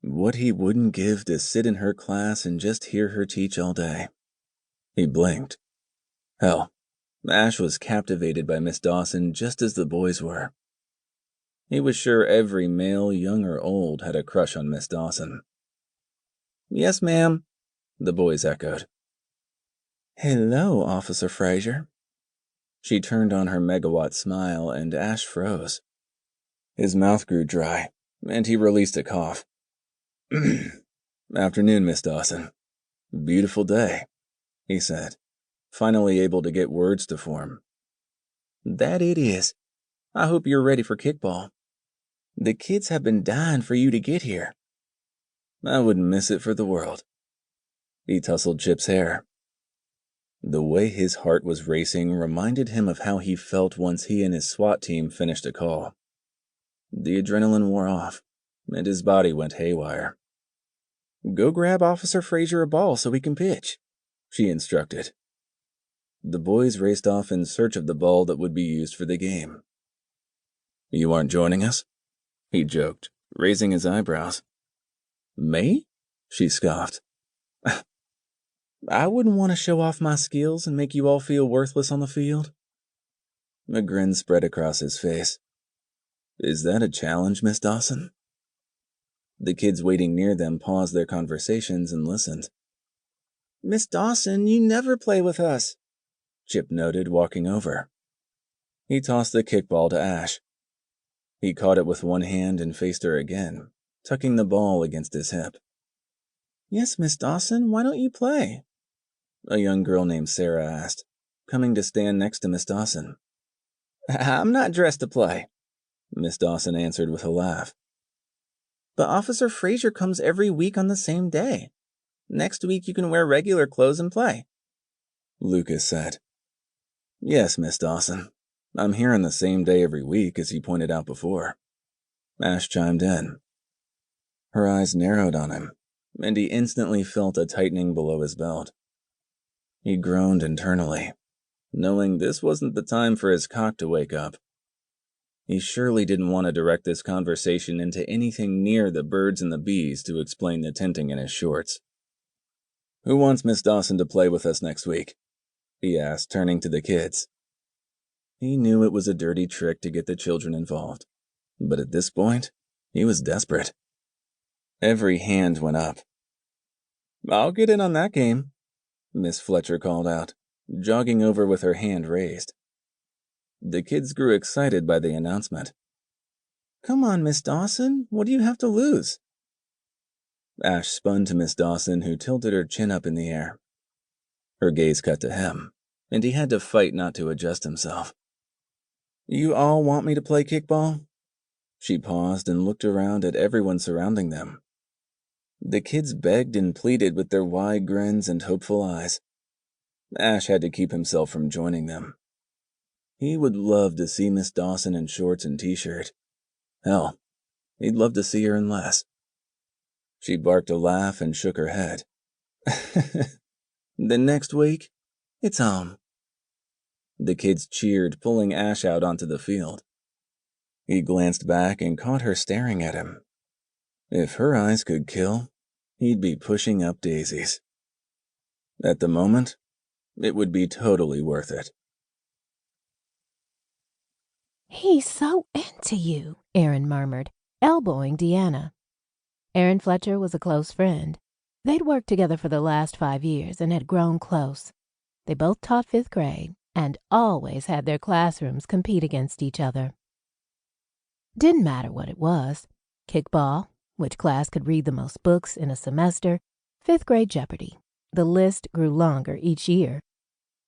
What he wouldn't give to sit in her class and just hear her teach all day. He blinked. Hell, Ash was captivated by Miss Dawson just as the boys were. He was sure every male, young or old, had a crush on Miss Dawson. "Yes, ma'am," the boys echoed. "Hello, Officer Fraser." She turned on her megawatt smile, and Ash froze. His mouth grew dry, and he released a cough. "Afternoon, Miss Dawson. Beautiful day," he said, finally able to get words to form. "That it is. I hope you're ready for kickball. The kids have been dying for you to get here." "I wouldn't miss it for the world." He tousled Chip's hair. The way his heart was racing reminded him of how he felt once he and his SWAT team finished a call. The adrenaline wore off, and his body went haywire. "Go grab Officer Fraser a ball so we can pitch," she instructed. The boys raced off in search of the ball that would be used for the game. "You aren't joining us?" he joked, raising his eyebrows. "Me?" she scoffed. "I wouldn't want to show off my skills and make you all feel worthless on the field." A grin spread across his face. "Is that a challenge, Miss Dawson?" The kids waiting near them paused their conversations and listened. "Miss Dawson, you never play with us," Chip noted, walking over. He tossed the kickball to Ash. He caught it with one hand and faced her again, tucking the ball against his hip. "Yes, Miss Dawson, why don't you play?" a young girl named Sarah asked, coming to stand next to Miss Dawson. "I'm not dressed to play," Miss Dawson answered with a laugh. "But Officer Fraser comes every week on the same day. Next week you can wear regular clothes and play," Lucas said. "Yes, Miss Dawson. I'm here on the same day every week, as you pointed out before," Ash chimed in. Her eyes narrowed on him, and he instantly felt a tightening below his belt. He groaned internally, knowing this wasn't the time for his cock to wake up. He surely didn't want to direct this conversation into anything near the birds and the bees to explain the tinting in his shorts. "Who wants Miss Dawson to play with us next week?" he asked, turning to the kids. He knew it was a dirty trick to get the children involved, but at this point, he was desperate. Every hand went up. "I'll get in on that game," Miss Fletcher called out, jogging over with her hand raised. The kids grew excited by the announcement. "Come on, Miss Dawson, what do you have to lose?" Ash spun to Miss Dawson, who tilted her chin up in the air. Her gaze cut to him, and he had to fight not to adjust himself. "You all want me to play kickball?" She paused and looked around at everyone surrounding them. The kids begged and pleaded with their wide grins and hopeful eyes. Ash had to keep himself from joining them. He would love to see Miss Dawson in shorts and t-shirt. Hell, he'd love to see her in less. She barked a laugh and shook her head. "Then next week, it's on." The kids cheered, pulling Ash out onto the field. He glanced back and caught her staring at him. If her eyes could kill, he'd be pushing up daisies. At the moment, it would be totally worth it. "He's so into you," Erin murmured, elbowing Deanna. Erin Fletcher was a close friend. They'd worked together for the last 5 years and had grown close. They both taught 5th grade and always had their classrooms compete against each other. Didn't matter what it was. Kickball, which class could read the most books in a semester, 5th grade Jeopardy. The list grew longer each year.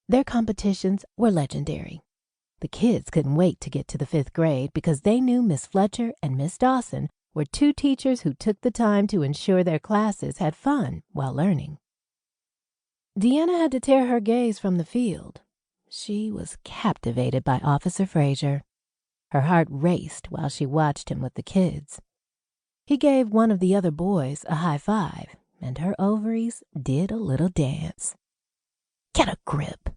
Their competitions were legendary. The kids couldn't wait to get to the 5th grade because they knew Miss Fletcher and Miss Dawson were 2 teachers who took the time to ensure their classes had fun while learning. Deanna had to tear her gaze from the field. She was captivated by Officer Fraser. Her heart raced while she watched him with the kids. He gave one of the other boys a high five, and her ovaries did a little dance. "Get a grip,"